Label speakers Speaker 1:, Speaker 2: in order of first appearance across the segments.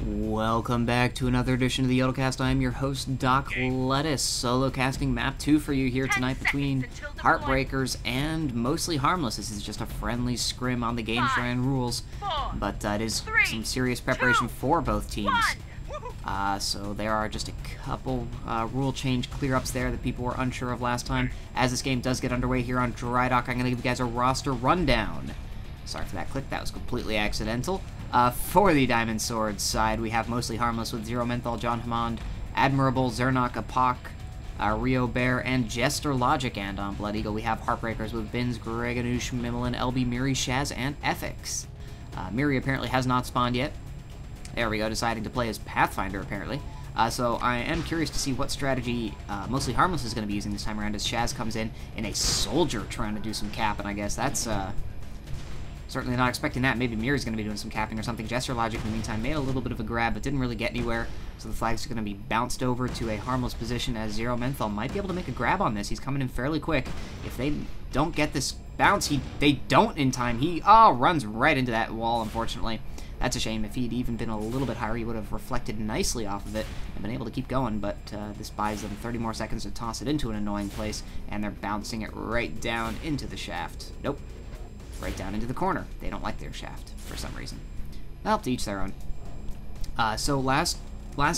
Speaker 1: Welcome back to another edition of the YodelCast. I'm your host, Doc Lettuce, solo casting map 2 for you here tonight between Heartbreakerz and Mostly Harmless. This is just a friendly scrim on the game shrine rules, but it is some serious preparation for both teams. So there are just a couple rule change clear-ups there that people were unsure of last time. As this game does get underway here on Dry Dock, I'm going to give you guys a roster rundown. Sorry for that click, that was completely accidental. For the Diamond Swords side, we have Mostly Harmless with Zero Menthol, John Hammond, Admirable, Zernak, Apak, Rio Bear, and Jester Logic. And on Blood Eagle, we have Heartbreakerz with Bins, Greganoosh, Mimolin, LB, Miri, Shaz, and Ethics. Miri apparently has not spawned yet. There we go, deciding to play as Pathfinder, apparently. So I am curious to see what strategy Mostly Harmless is going to be using this time around as Shaz comes in a Soldier trying to do some capping, I guess. That's certainly not expecting that. Maybe Miri's going to be doing some capping or something. Jester Logic, in the meantime, made a little bit of a grab, but didn't really get anywhere. So the flag's going to be bounced over to a harmless position as Zero Menthol might be able to make a grab on this. He's coming in fairly quick. If they don't get this bounce, they don't in time. He runs right into that wall, unfortunately. That's a shame. If he'd even been a little bit higher, he would have reflected nicely off of it and been able to keep going, but this buys them 30 more seconds to toss it into an annoying place, and they're bouncing it right down into the shaft. Nope. Right down into the corner. They don't like their shaft for some reason. Well, to each their own. So last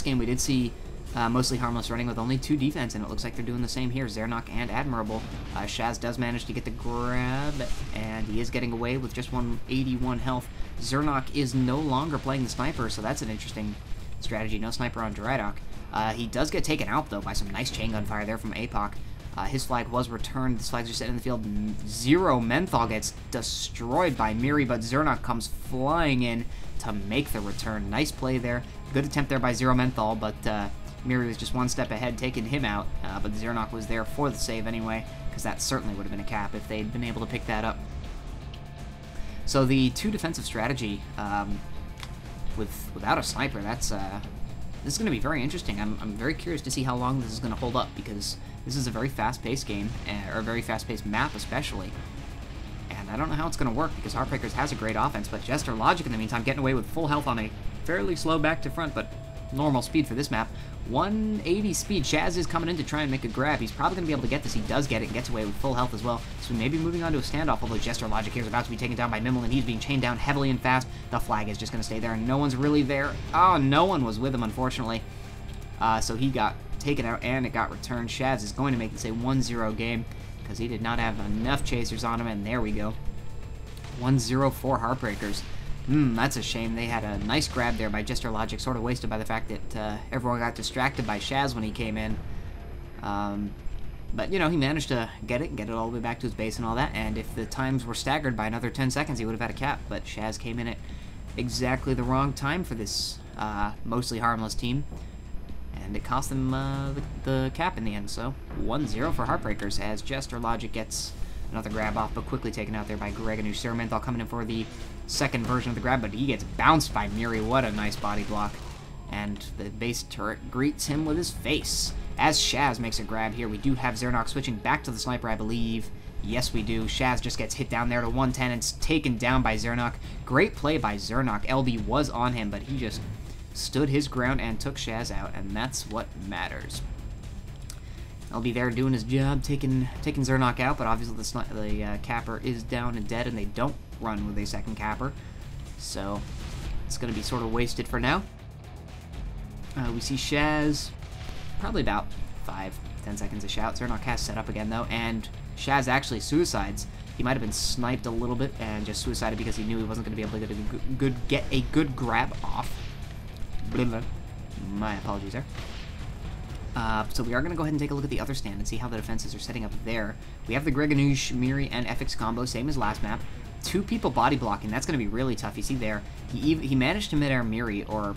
Speaker 1: game we did see Mostly Harmless running with only 2 defense, and it looks like they're doing the same here. Zernak and Admirable. Shaz does manage to get the grab, and he is getting away with just 181 health. Zernak is no longer playing the sniper, so that's an interesting strategy. No sniper on Dry Dock. He does get taken out, though, by some nice chain gun fire there from Apak. His flag was returned. This flag's just sitting in the field. Zero Menthol gets destroyed by Miri, but Zernak comes flying in to make the return. Nice play there. Good attempt there by Zero Menthol, but Miri was just one step ahead, taking him out. But Zernak was there for the save anyway, because that certainly would have been a cap if they'd been able to pick that up. So the 2 defensive strategy without a sniper, this is going to be very interesting. I'm very curious to see how long this is going to hold up, because this is a very fast-paced game, or a very fast-paced map especially. And I don't know how it's going to work, because Heartbreakerz has a great offense, but Jester Logic in the meantime getting away with full health on a fairly slow back to front, but normal speed for this map. 180 speed. Shaz is coming in to try and make a grab. He's probably going to be able to get this. He does get it and gets away with full health as well. So we may be moving on to a standoff, although Jester Logic here is about to be taken down by Mimolin. He's being chained down heavily and fast. The flag is just going to stay there, and no one's really there. Oh, no one was with him, unfortunately. So he got taken out, and it got returned. Shaz is going to make this a 1-0 game, because he did not have enough chasers on him, and there we go. 1-0 for Heartbreakerz. That's a shame. They had a nice grab there by Jester Logic, sort of wasted by the fact that everyone got distracted by Shaz when he came in. But, you know, he managed to get it all the way back to his base and all that, and if the times were staggered by another 10 seconds, he would have had a cap, but Shaz came in at exactly the wrong time for this Mostly Harmless team, and it cost them the cap in the end. So 1-0 for Heartbreakerz as Jester Logic gets another grab off, but quickly taken out there by Greganoosh. Zero Menthol coming in for the second version of the grab, but he gets bounced by Miri. What a nice body block. And the base turret greets him with his face. As Shaz makes a grab here, we do have Zernak switching back to the sniper, I believe. Yes, we do. Shaz just gets hit down there to 110 and it's taken down by Zernak. Great play by Zernak. LB was on him, but he just stood his ground and took Shaz out, and that's what matters. LB there doing his job, taking Zernak out, but obviously the capper is down and dead, and they don't run with a second capper, so it's going to be sort of wasted for now. We see Shaz, probably about 5-10 seconds of shout. Zernak has set up again, though, and Shaz actually suicides. He might have been sniped a little bit and just suicided because he knew he wasn't going to be able to get a good grab off. My apologies there. So we are going to go ahead and take a look at the other stand and see how the defenses are setting up there. We have the Greganoosh, Miri, and Ethics combo, same as last map. 2 people body blocking, that's going to be really tough. You see there, he managed to mid-air Miri, or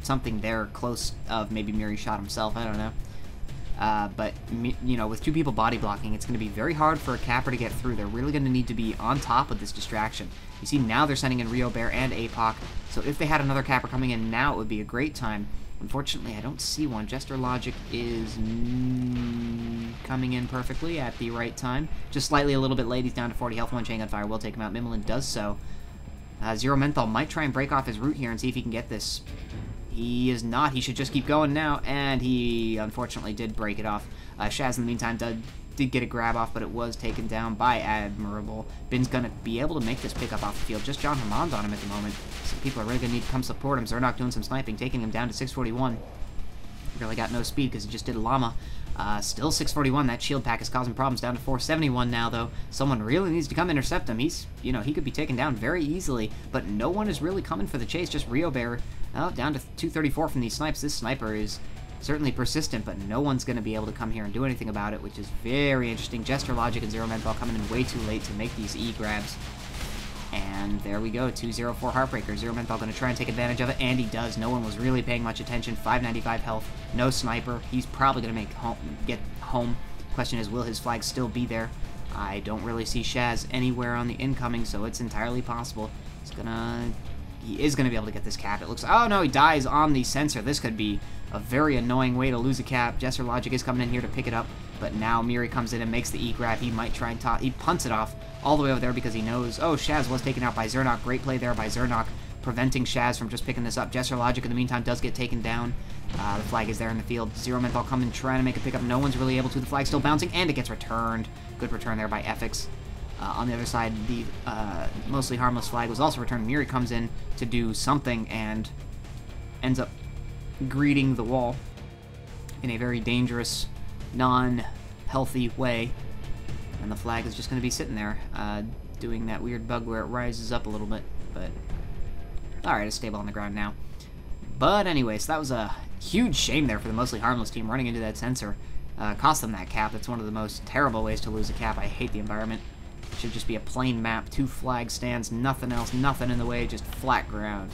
Speaker 1: something there close of maybe Miri shot himself, I don't know. But, you know, with 2 people body blocking, it's going to be very hard for a capper to get through. They're really going to need to be on top of this distraction. You see now they're sending in Rio Bear and Apak, so if they had another capper coming in now, it would be a great time. Unfortunately, I don't see one. Jester Logic is coming in perfectly at the right time. Just slightly a little bit late. He's down to 40 health. 1 chain gun fire will take him out. Mimolin does so. Zero Menthol might try and break off his route here and see if he can get this. He is not. He should just keep going now, and he unfortunately did break it off. Shaz, in the meantime, did get a grab off, but it was taken down by Admirable. Bin's going to be able to make this pickup off the field. Just John Hammond on him at the moment. Some people are really going to need to come support him. Zernok doing some sniping, taking him down to 641. Really got no speed because he just did a llama. Still 641. That shield pack is causing problems. Down to 471 now, though. Someone really needs to come intercept him. He's, you know, he could be taken down very easily, but no one is really coming for the chase. Just Rio Bear. Oh, down to 234 from these snipes. This sniper is certainly persistent, but no one's going to be able to come here and do anything about it, which is very interesting. Jester Logic and Zero Menthol coming in way too late to make these E-grabs. And there we go, 204 Heartbreaker. Zero Menthol going to try and take advantage of it, and he does. No one was really paying much attention. 595 health, no sniper. He's probably going to get home. Question is, will his flag still be there? I don't really see Shaz anywhere on the incoming, so it's entirely possible. He is going to be able to get this cap. It looks... Oh, no, he dies on the sensor. This could be a very annoying way to lose a cap. Jester Logic is coming in here to pick it up, but now Miri comes in and makes the E-grab. He might try and he punts it off all the way over there because he knows... Oh, Shaz was taken out by Zernok. Great play there by Zernok, preventing Shaz from just picking this up. Jester Logic, in the meantime, does get taken down. The flag is there in the field. Zero Menthol coming, trying to make a pickup. No one's really able to. The flag's still bouncing, and it gets returned. Good return there by Ephics. On the other side, the Mostly Harmless flag was also returned. Miri comes in to do something and ends up greeting the wall in a very dangerous, non-healthy way. And the flag is just going to be sitting there, doing that weird bug where it rises up a little bit. But, alright, it's stable on the ground now. But anyway, so that was a huge shame there for the Mostly Harmless team running into that sensor. Cost them that cap. That's one of the most terrible ways to lose a cap. I hate the environment. It should just be a plain map, 2 flag stands, nothing else, nothing in the way, just flat ground.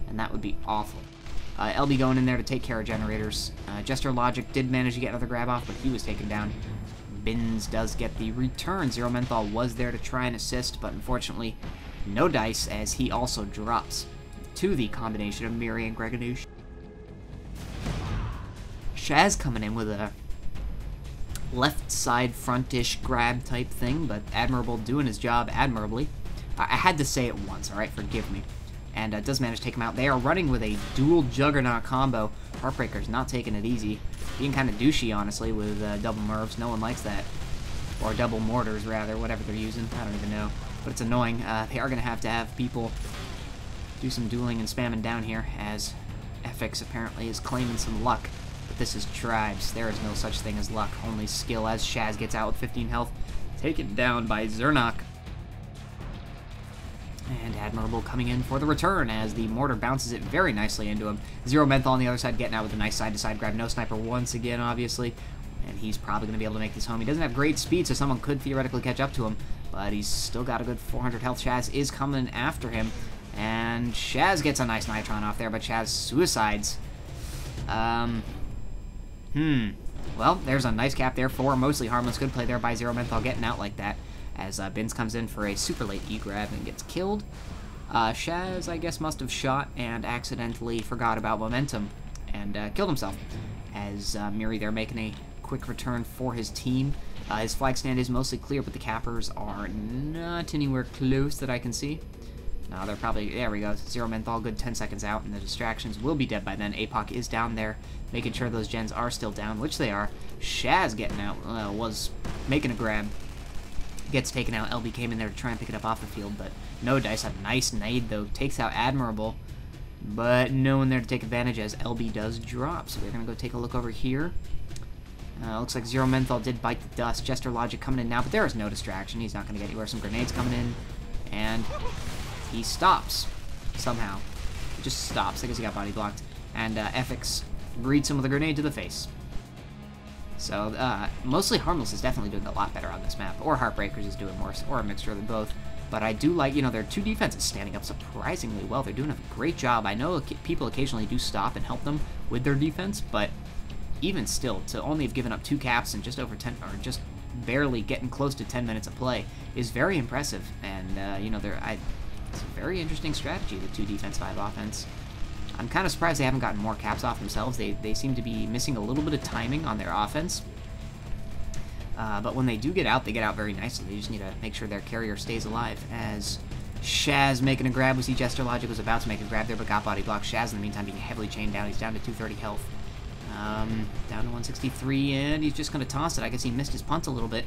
Speaker 1: And that would be awful. LB going in there to take care of generators. Jester Logic did manage to get another grab off, but he was taken down. Bins does get the return. Zero Menthol was there to try and assist, but unfortunately, no dice, as he also drops to the combination of Miri and Greganouche. Shaz coming in with a left side frontish grab type thing, but Admirable doing his job admirably. I had to say it once, alright, forgive me. And does manage to take him out. They are running with a dual Juggernaut combo. Heartbreakerz not taking it easy. Being kind of douchey, honestly, with double Mervs. No one likes that. Or double Mortars, rather, whatever they're using. I don't even know. But it's annoying. They are going to have people do some dueling and spamming down here, as Ephics apparently is claiming some luck. But this is Tribes. There is no such thing as luck, only skill, as Shaz gets out with 15 health. Taken down by Zernok. And Admirable coming in for the return as the mortar bounces it very nicely into him. Zero Menthol on the other side getting out with a nice side-to-side grab. No sniper once again, obviously. And he's probably going to be able to make this home. He doesn't have great speed, so someone could theoretically catch up to him. But he's still got a good 400 health. Shaz is coming after him. And Shaz gets a nice Nitron off there, but Shaz suicides. Well, there's a nice cap there for Mostly Harmless. Good play there by Zero Menthol getting out like that. As Bins comes in for a super late E-grab and gets killed. Shaz, I guess, must have shot and accidentally forgot about momentum and killed himself. As Miri there making a quick return for his team. His flag stand is mostly clear, but the cappers are not anywhere close that I can see. No, they're probably... There we go. Zero Menthol, good 10 seconds out, and the distractions will be dead by then. APOC is down there, making sure those gens are still down, which they are. Shaz getting out, was making a grab. Gets taken out. LB came in there to try and pick it up off the field, but no dice. A nice nade, though. Takes out Admirable, but no one there to take advantage as LB does drop. So we're going to go take a look over here. Looks like Zero Menthol did bite the dust. Jester Logic coming in now, but there is no distraction. He's not going to get anywhere. Some grenades coming in, and he stops somehow. He just stops. I guess he got body blocked. And Ephics greets him with a grenade to the face. So, Mostly Harmless is definitely doing a lot better on this map. Or Heartbreakerz is doing worse, or a mixture of them both. But I do like, you know, their two defenses standing up surprisingly well. They're doing a great job. I know people occasionally do stop and help them with their defense, but even still, to only have given up 2 caps in just over 10, or just barely getting close to 10 minutes of play, is very impressive. And, you know, it's a very interesting strategy, the 2 defense, 5 offense. I'm kind of surprised they haven't gotten more caps off themselves. They seem to be missing a little bit of timing on their offense. But when they do get out, they get out very nicely. They just need to make sure their carrier stays alive, as Shaz making a grab. We see Jester Logic was about to make a grab there, but got body blocked. Shaz, in the meantime, being heavily chained down. He's down to 230 health. Down to 163, and he's just going to toss it. I guess he missed his punt a little bit.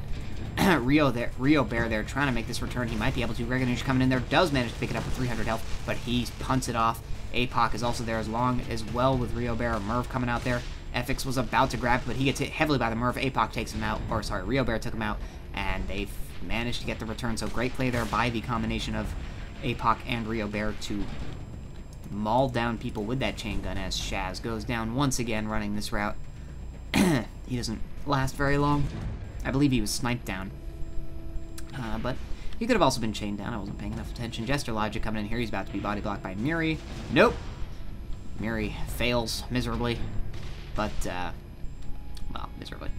Speaker 1: Rio Bear there trying to make this return. He might be able to. Greganush coming in there. Does manage to pick it up with 300 health, but he punts it off. APOC is also there as well with Rio Bear. Merv coming out there. FX was about to grab, but he gets hit heavily by the Merv. APOC takes him out. Or, sorry, Rio Bear took him out, and they've managed to get the return. So great play there by the combination of APOC and Rio Bear to maul down people with that chain gun as Shaz goes down once again running this route. He doesn't last very long. I believe he was sniped down. But he could have also been chained down. I wasn't paying enough attention. Jester Logic coming in here. He's about to be body blocked by Miri. Nope. Miri fails miserably. But, well, miserably.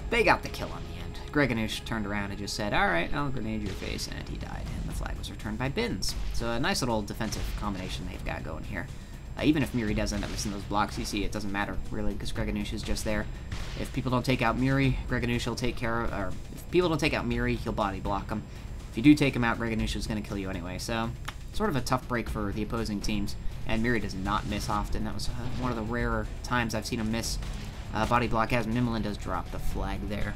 Speaker 1: They got the kill on the end. Greganush turned around and just said, alright, I'll grenade your face, and he died. And the flag was returned by Bins. So a nice little defensive combination they've got going here. Even if Miri does end up missing those blocks, you see, it doesn't matter, really, because Greganush is just there. If people don't take out Miri, Greganush will take care of, or if people don't take out Miri, he'll body block them. If you do take him out, Greganush is going to kill you anyway, so sort of a tough break for the opposing teams. And Miri does not miss often. That was one of the rarer times I've seen him miss body block, as Mimolin does drop the flag there.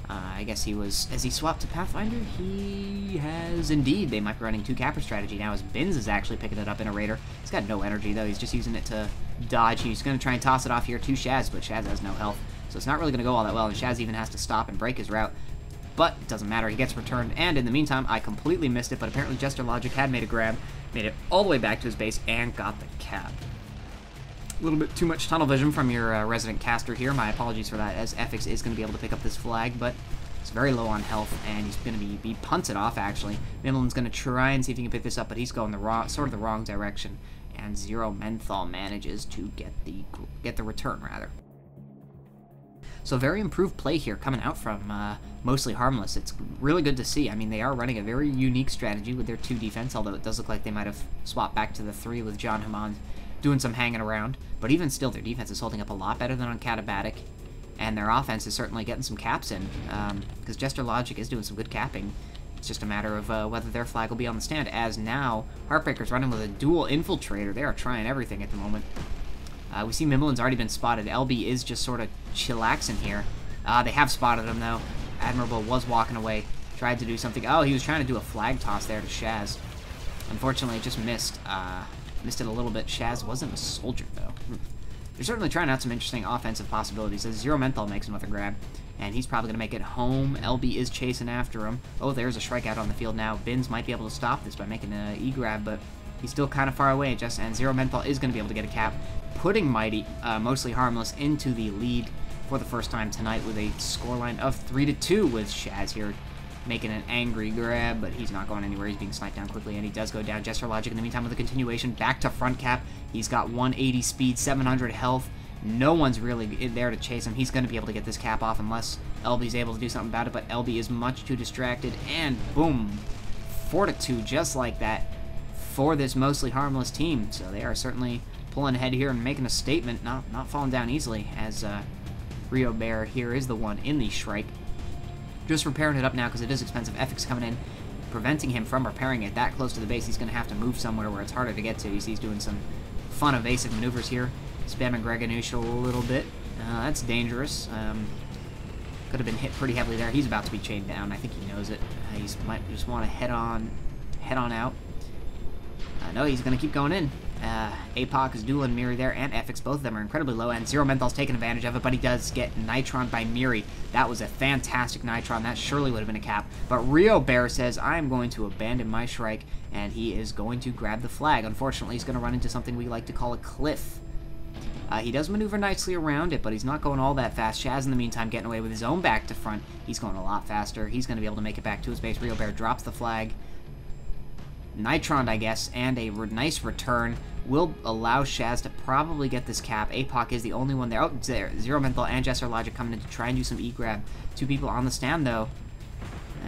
Speaker 1: I guess he was, as he swapped to Pathfinder, he has indeed. They might be running 2 capper strategy now as Bins is actually picking it up in a Raider. He's got no energy though, he's just using it to dodge. He's going to try and toss it off here to Shaz, but Shaz has no health. So it's not really going to go all that well, and Shaz even has to stop and break his route. But it doesn't matter, he gets returned, and in the meantime, I completely missed it, but apparently Jester Logic had made a grab, made it all the way back to his base, and got the cap. A little bit too much tunnel vision from your resident caster here. My apologies for that, as FX is going to be able to pick up this flag, but it's very low on health, and he's going to be punted off, actually. Mimolin's going to try and see if he can pick this up, but he's going the wrong direction, and Zero Menthol manages to get the return, rather. So very improved play here coming out from Mostly Harmless. It's really good to see. I mean, they are running a very unique strategy with their 2 defense, although it does look like they might have swapped back to the 3 with John Hammond doing some hanging around. But even still, their defense is holding up a lot better than on Katabatic, and their offense is certainly getting some caps in, because Jester Logic is doing some good capping. It's just a matter of whether their flag will be on the stand, as now Heartbreakerz running with a dual infiltrator. They are trying everything at the moment. We see Mimolin's already been spotted. LB is just sort of chillaxing here. They have spotted him, though. Admirable was walking away. Tried to do something. Oh, he was trying to do a flag toss there to Shaz. Unfortunately, it just missed. Missed it a little bit. Shaz wasn't a soldier, though. They're certainly trying out some interesting offensive possibilities, as Zero Menthol makes another grab. And he's probably going to make it home. LB is chasing after him. Oh, there's a strikeout on the field now. Bins might be able to stop this by making an E-grab, but he's still kind of far away. And Zero Menthol is going to be able to get a cap, putting Mostly Harmless into the lead for the first time tonight with a scoreline of 3-2, with Shaz here making an angry grab, but he's not going anywhere. He's being sniped down quickly, and he does go down. Jester Logic, in the meantime, with a continuation, back to front cap. He's got 180 speed, 700 health. No one's really there to chase him. He's going to be able to get this cap off unless LB's able to do something about it, but LB is much too distracted, and boom, 4-2, just like that, for this Mostly Harmless team. So they are certainly pulling ahead here and making a statement, not falling down easily, as Rio Bear here is the one in the Shrike. Just repairing it up now because it is expensive. FX coming in, preventing him from repairing it that close to the base. He's going to have to move somewhere where it's harder to get to. You see he's doing some fun evasive maneuvers here. Spamming Greganush a little bit. That's dangerous. Could have been hit pretty heavily there. He's about to be chained down. I think he knows it. He might just want to head on out. No, he's going to keep going in. APOC is dueling Miri there, and FX. Both of them are incredibly low, and Zero Menthol's taking advantage of it, but he does get Nitron by Miri. That was a fantastic Nitron. That surely would have been a cap. But Rio Bear says, I'm going to abandon my Shrike, and he is going to grab the flag. Unfortunately, he's going to run into something we like to call a cliff. He does maneuver nicely around it, but he's not going all that fast. Shaz, in the meantime, getting away with his own back to front. He's going a lot faster. He's going to be able to make it back to his base. Rio Bear drops the flag. Nitron, I guess, and a nice return will allow Shaz to probably get this cap. APOC is the only one there. Oh, there. Zero Menthol and Jester Logic coming in to try and do some E-grab. 2 people on the stand, though.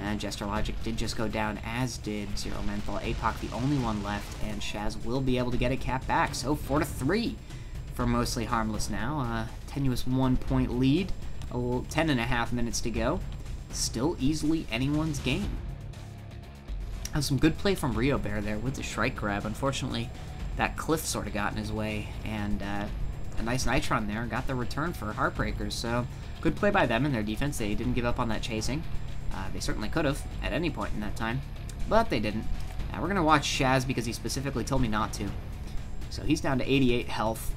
Speaker 1: And Jester Logic did just go down, as did Zero Menthol. APOC the only one left, and Shaz will be able to get a cap back. So 4-3 for Mostly Harmless now. Tenuous 1-point lead. 10.5 minutes to go. Still easily anyone's game. Some good play from Rio Bear there with the Shrike grab. Unfortunately, that cliff sort of got in his way, and a nice Nitron there got the return for Heartbreakerz. So good play by them in their defense. They didn't give up on that chasing. They certainly could have at any point in that time, but they didn't. Now we're going to watch Shaz because he specifically told me not to. So he's down to 88 health.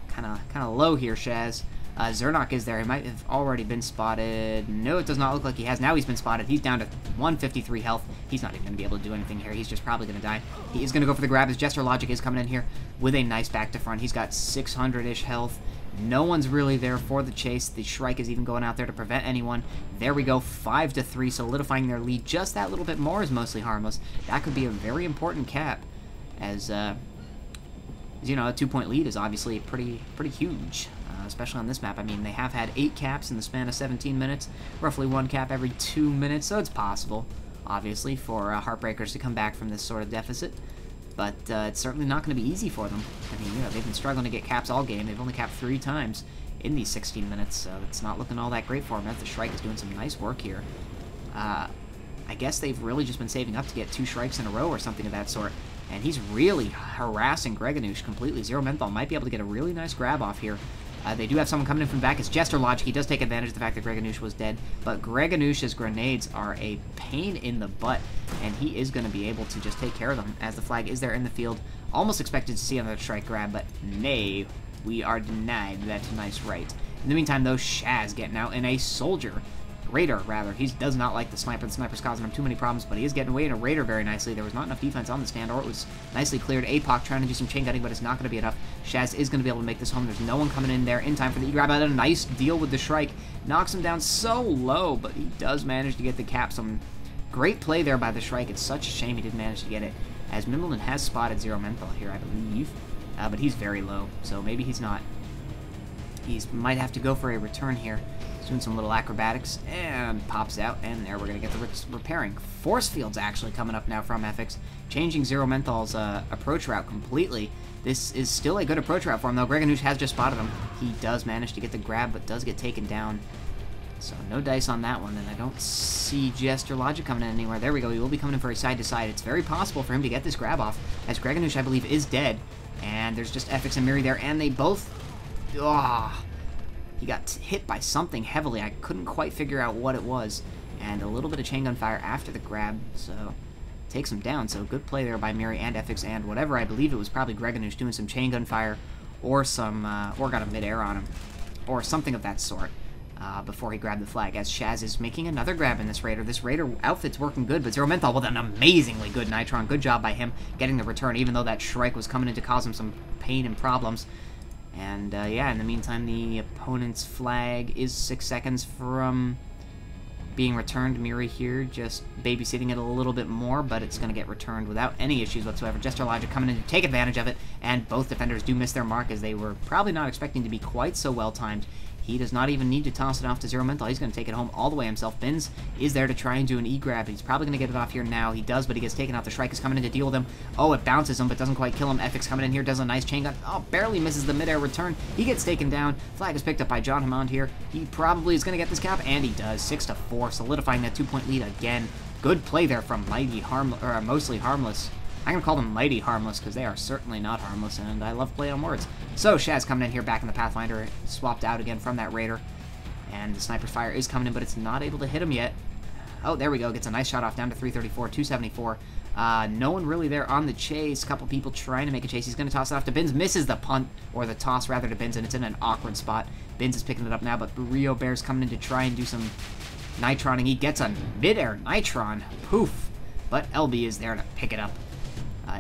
Speaker 1: Kind of low here, Shaz. Zernok is there. He might have already been spotted. No, it does not look like he has. Now he's been spotted. He's down to 153 health. He's not even going to be able to do anything here. He's just probably going to die. He is going to go for the grab as Jester Logic is coming in here with a nice back to front. He's got 600-ish health. No one's really there for the chase. The Shrike is even going out there to prevent anyone. There we go, 5-3, solidifying their lead just that little bit more is Mostly Harmless. That could be a very important cap, as you know, a 2-point lead is obviously pretty huge. Especially on this map. I mean, they have had 8 caps in the span of 17 minutes, roughly 1 cap every 2 minutes, so it's possible, obviously, for Heartbreakerz to come back from this sort of deficit, but it's certainly not going to be easy for them. I mean, you know, they've been struggling to get caps all game. They've only capped 3 times in these 16 minutes, so it's not looking all that great for them. The Shrike is doing some nice work here. I guess they've really just been saving up to get 2 Shrikes in a row or something of that sort, and he's really harassing Greganoush completely. Zero Menthol might be able to get a really nice grab off here. They do have someone coming in from the back. It's Jester Logic. He does take advantage of the fact that Greganoush was dead, but Greganoush's grenades are a pain in the butt, and he is going to be able to just take care of them as the flag is there in the field. Almost expected to see another Shrike grab, but nay, we are denied that nice right. In the meantime, though, Shaz getting out in a Soldier. Raider, rather. He does not like the Sniper. The Sniper's causing him too many problems, but he is getting away in a Raider very nicely. There was not enough defense on the stand, or it was nicely cleared. APOC trying to do some chain cutting, but it's not going to be enough. Shaz is going to be able to make this home. There's no one coming in there in time for the E-grab. A nice deal with the Shrike. Knocks him down so low, but he does manage to get the cap. Some great play there by the Shrike. It's such a shame he didn't manage to get it, as Mimblin has spotted Zero Menthol here, I believe, but he's very low, so maybe he's not. He might have to go for a return here. He's doing some little acrobatics, and pops out, and there we're going to get the repairing. Force Field's actually coming up now from FX, changing Zero Menthol's approach route completely. This is still a good approach route for him, though. Greganoush has just spotted him. He does manage to get the grab, but does get taken down. So no dice on that one, and I don't see Jester Logic coming in anywhere. There we go. He will be coming in very side to side. It's very possible for him to get this grab off, as Greganoush, I believe, is dead. And there's just FX and Miri there, and they both... He got hit by something heavily. I couldn't quite figure out what it was. And a little bit of chain gun fire after the grab, so takes him down. So good play there by Miri and FX and whatever. I believe it was probably Greganoush doing some chain gun fire or some, or got a mid-air on him, or something of that sort. Before he grabbed the flag, as Shaz is making another grab in this Raider. This Raider outfit's working good, but Zero Menthol with an amazingly good Nitron. Good job by him getting the return, even though that Shrike was coming in to cause him some pain and problems. And, yeah, in the meantime, the opponent's flag is 6 seconds from being returned. Miri here just babysitting it a little bit more, but it's going to get returned without any issues whatsoever. Jester Logic coming in to take advantage of it, and both defenders do miss their mark, as they were probably not expecting to be quite so well-timed. He does not even need to toss it off to Zero Menthol. He's going to take it home all the way himself. Bins is there to try and do an E-grab. He's probably going to get it off here now. He does, but he gets taken out. The Shrike is coming in to deal with him. Oh, it bounces him, but doesn't quite kill him. FX coming in here, does a nice chain gun. Oh, barely misses the mid-air return. He gets taken down. Flag is picked up by John Hammond here. He probably is going to get this cap, and he does. 6-4, solidifying that 2-point lead again. Good play there from Mostly Harmless. I'm going to call them Mighty Harmless, because they are certainly not harmless, and I love play on words. So, Shaz coming in here back in the Pathfinder, swapped out again from that Raider. And the Sniper's fire is coming in, but it's not able to hit him yet. Oh, there we go. Gets a nice shot off down to 334, 274. No one really there on the chase. A couple people trying to make a chase. He's going to toss it off to Bins. Misses the punt, or the toss rather, to Bins, and it's in an awkward spot. Bins is picking it up now, but Rio Bear's coming in to try and do some Nitroning. He gets a mid-air Nitron. Poof. But LB is there to pick it up.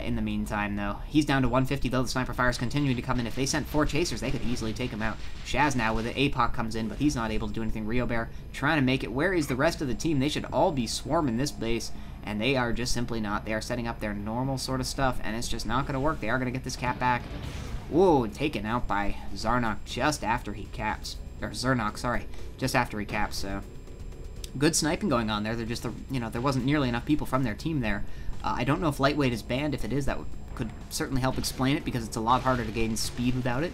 Speaker 1: In the meantime, though, he's down to 150, though the Sniper fire is continuing to come in. If they sent 4 chasers, they could easily take him out. Shaz now with it. APOC comes in, but he's not able to do anything. Rio Bear trying to make it. Where is the rest of the team? They should all be swarming this base, and they are just simply not. They are setting up their normal sort of stuff, and it's just not going to work. They are going to get this cap back. Whoa, taken out by Zarnok just after he caps. Or Zernok, sorry. Just after he caps, so... Good sniping going on there. They're just, there wasn't nearly enough people from their team there. I don't know if lightweight is banned. If it is, that could certainly help explain it, because it's a lot harder to gain speed without it.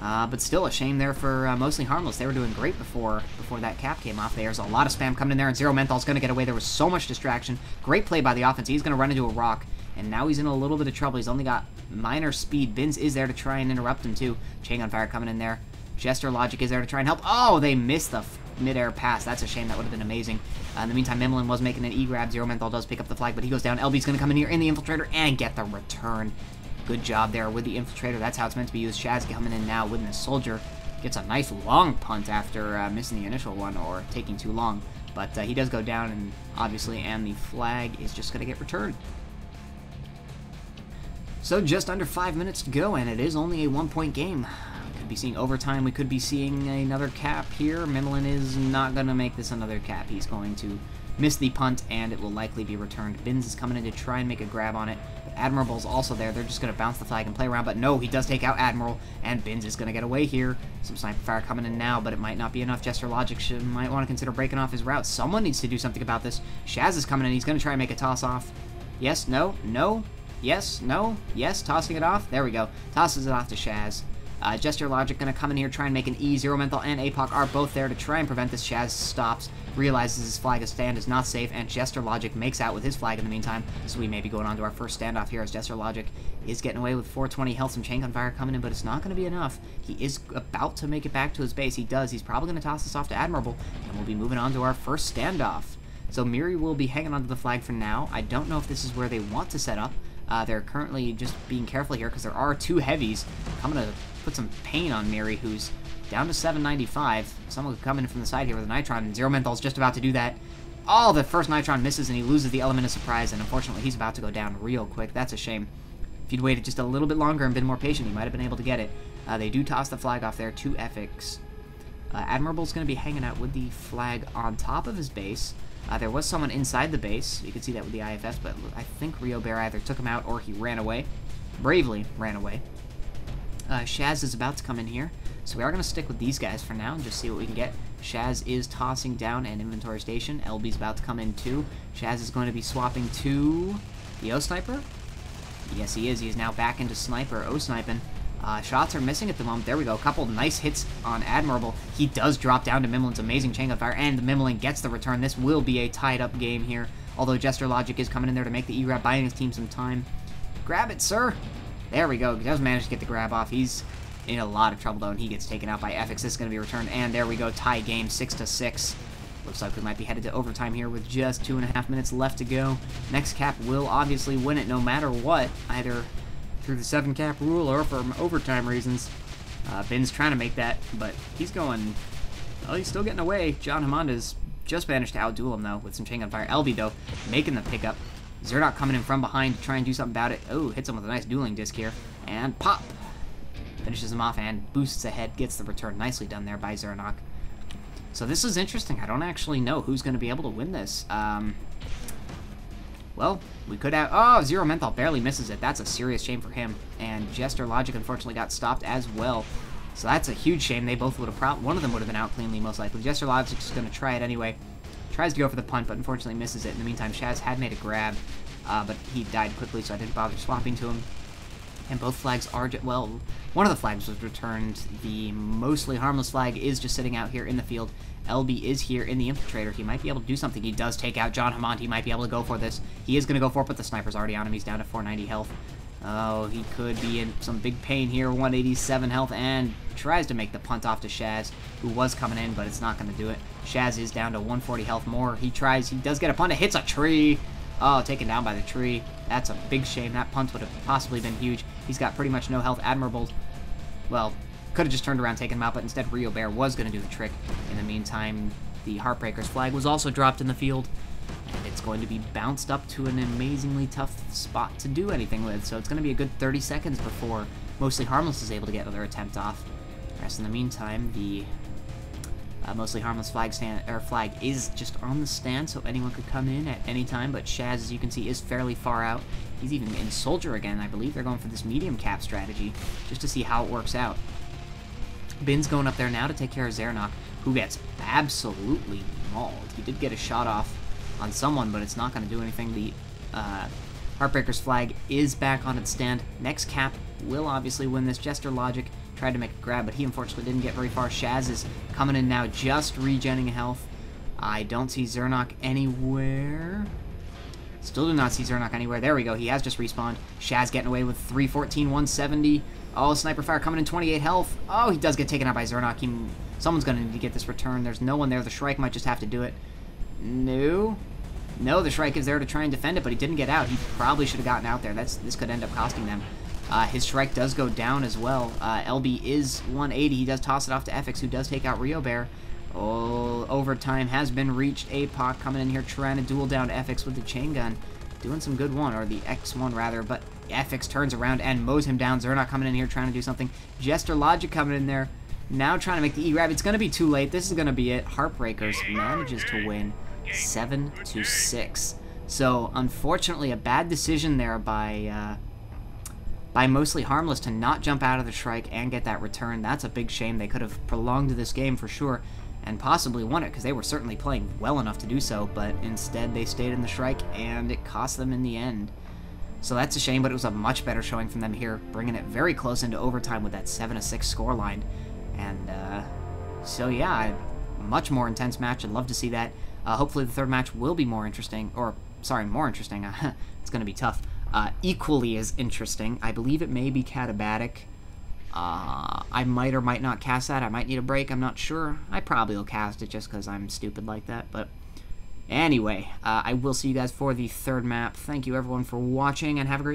Speaker 1: But still a shame there for Mostly Harmless. They were doing great before that cap came off. There's a lot of spam coming in there, and Zero Menthol's going to get away. There was so much distraction. Great play by the offense. He's going to run into a rock, and now he's in a little bit of trouble. He's only got minor speed. Binz is there to try and interrupt him, too. Chain Gunfire coming in there. Jester Logic is there to try and help. Oh, they missed the mid-air pass. That's a shame. That would have been amazing. In the meantime, Mimolin was making an E-grab. Zero Menthol does pick up the flag, but he goes down. LB's going to come in here in the Infiltrator and get the return. Good job there with the Infiltrator. That's how it's meant to be used. Shaz coming in now with the Soldier. Gets a nice long punt after missing the initial one or taking too long. But he does go down, and obviously, and the flag is just going to get returned. So just under 5 minutes to go, and it is only a 1-point game. We could be seeing overtime. We could be seeing another cap here. Mimolin is not going to make this another cap. He's going to miss the punt, and it will likely be returned. Binz is coming in to try and make a grab on it. But Admiral's also there. They're just going to bounce the flag and play around. But no, he does take out Admiral, and Binz is going to get away here. Some sniper fire coming in now, but it might not be enough. Jester Logic might want to consider breaking off his route. Someone needs to do something about this. Shaz is coming in. He's going to try and make a toss-off. Yes, no, no, yes, no, yes, tossing it off. There we go. Tosses it off to Shaz. Jester Logic going to come in here, try and make an E. Zero Menthol and APOC are both there to try and prevent this. Shaz stops, realizes his flag of stand is not safe, and Jester Logic makes out with his flag in the meantime. So we may be going on to our first standoff here as Jester Logic is getting away with 420 health. Some chain gunfire coming in, but it's not going to be enough. He is about to make it back to his base. He does. He's probably going to toss this off to Admirable, and we'll be moving on to our first standoff. So Miri will be hanging onto the flag for now. I don't know if this is where they want to set up. They're currently just being careful here because there are two heavies. I'm going to put some pain on Miri, who's down to 795. Someone could come in from the side here with a Nitron, and Zero Menthol's just about to do that. Oh, the first Nitron misses, and he loses the element of surprise, and unfortunately he's about to go down real quick. That's a shame. If he'd waited just a little bit longer and been more patient, he might have been able to get it. They do toss the flag off there to FX. Admirable's going to be hanging out with the flag on top of his base. There was someone inside the base. You can see that with the IFS, but I think Rio Bear either took him out or he ran away. Bravely ran away. Shaz is about to come in here, so we are going to stick with these guys for now and just see what we can get. Shaz is tossing down an inventory station. LB's about to come in too. Shaz is going to be swapping to the O-Sniper. Yes, he is. He is now back into Sniper, O-Sniping. Shots are missing at the moment. There we go. A couple nice hits on Admirable. He does drop down to Mimolin's amazing chain of fire, and the Mimolin gets the return. This will be a tied-up game here, although Jester Logic is coming in there to make the E-grab, buying his team some time. Grab it, sir! There we go. He does manage to get the grab off. He's in a lot of trouble, though, and he gets taken out by FX. This is going to be returned, and there we go. Tie game, 6-6. Looks like we might be headed to overtime here with just 2.5 minutes left to go. Next cap will obviously win it no matter what, either through the 7-cap rule or for overtime reasons. Bin's trying to make that, but he's going... Well, he's still getting away. John Hamonda's just managed to outduel him, though, with some chain gunfire. LB, though, making the pickup. Zerdok coming in from behind to try and do something about it. Oh, hits him with a nice dueling disc here. And pop! Finishes him off and boosts ahead. Gets the return. Nicely done there by Zerdok. So this is interesting. I don't actually know who's going to be able to win this. Well, we could have... Oh, Zero Menthol barely misses it. That's a serious shame for him. And Jester Logic unfortunately got stopped as well. So that's a huge shame. They both would have... One of them would have been out cleanly, most likely. Jester Logic's going to try it anyway. Tries to go for the punt, but unfortunately misses it. In the meantime, Shaz had made a grab, but he died quickly, so I didn't bother swapping to him. And both flags are... Well, one of the flags was returned. The Mostly Harmless flag is just sitting out here in the field. LB is here in the Infiltrator. He might be able to do something. He does take out John Hammond. He might be able to go for this. He is going to go for it, but the sniper's already on him. He's down to 490 health. Oh, he could be in some big pain here. 187 health, and tries to make the punt off to Shaz, who was coming in, but it's not going to do it. Shaz is down to 140 health more. He tries. He does get a punt. It hits a tree. Oh, taken down by the tree. That's a big shame. That punt would have possibly been huge. He's got pretty much no health. Admirable, well, could have just turned around, taken him out, but instead Rio Bear was going to do the trick. In the meantime, the Heartbreakerz flag was also dropped in the field, and it's going to be bounced up to an amazingly tough spot to do anything with, so it's going to be a good 30 seconds before Mostly Harmless is able to get their attempt off. Whereas in the meantime, the Mostly Harmless flag is just on the stand, so anyone could come in at any time, but Shaz, as you can see, is fairly far out. He's even in Soldier again. I believe they're going for this medium cap strategy, just to see how it works out. Bin's going up there now to take care of Zernok, who gets absolutely mauled. He did get a shot off on someone, but it's not going to do anything. The Heartbreakerz flag is back on its stand. Next cap will obviously win this. Jester Logic tried to make a grab, but he unfortunately didn't get very far. Shaz is coming in now, just regenning health. I don't see Zernok anywhere. Still do not see Zernok anywhere. There we go. He has just respawned. Shaz getting away with 314, 170. Oh, Sniper Fire coming in 28 health. Oh, he does get taken out by Zernok. Someone's going to need to get this return. There's no one there. The Shrike might just have to do it. No. No, the Shrike is there to try and defend it, but he didn't get out. He probably should have gotten out there. This could end up costing them. His Shrike does go down as well. LB is 180. He does toss it off to FX, who does take out Rio Bear. Oh, overtime has been reached. APOC coming in here trying to duel down FX with the chain gun. Doing some good one, or the X1 rather, but FX turns around and mows him down. Zernok coming in here trying to do something. Jester Logic coming in there, now trying to make the E-grab. It's going to be too late. This is going to be it. Heartbreakerz manages to win 7-6. So, unfortunately, a bad decision there by Mostly Harmless to not jump out of the Shrike and get that return. That's a big shame. They could have prolonged this game for sure and possibly won it, because they were certainly playing well enough to do so, but instead they stayed in the Shrike, and it cost them in the end. So that's a shame, but it was a much better showing from them here, bringing it very close into overtime with that 7-6 scoreline. And, so yeah, much more intense match. I'd love to see that. Hopefully the third match will be more interesting, or, sorry, more interesting. It's going to be tough. Equally as interesting. I believe it may be Katabatic. I might or might not cast that. I might need a break. I'm not sure. I probably will cast it just because I'm stupid like that. But anyway, I will see you guys for the third map. Thank you, everyone, for watching, and have a great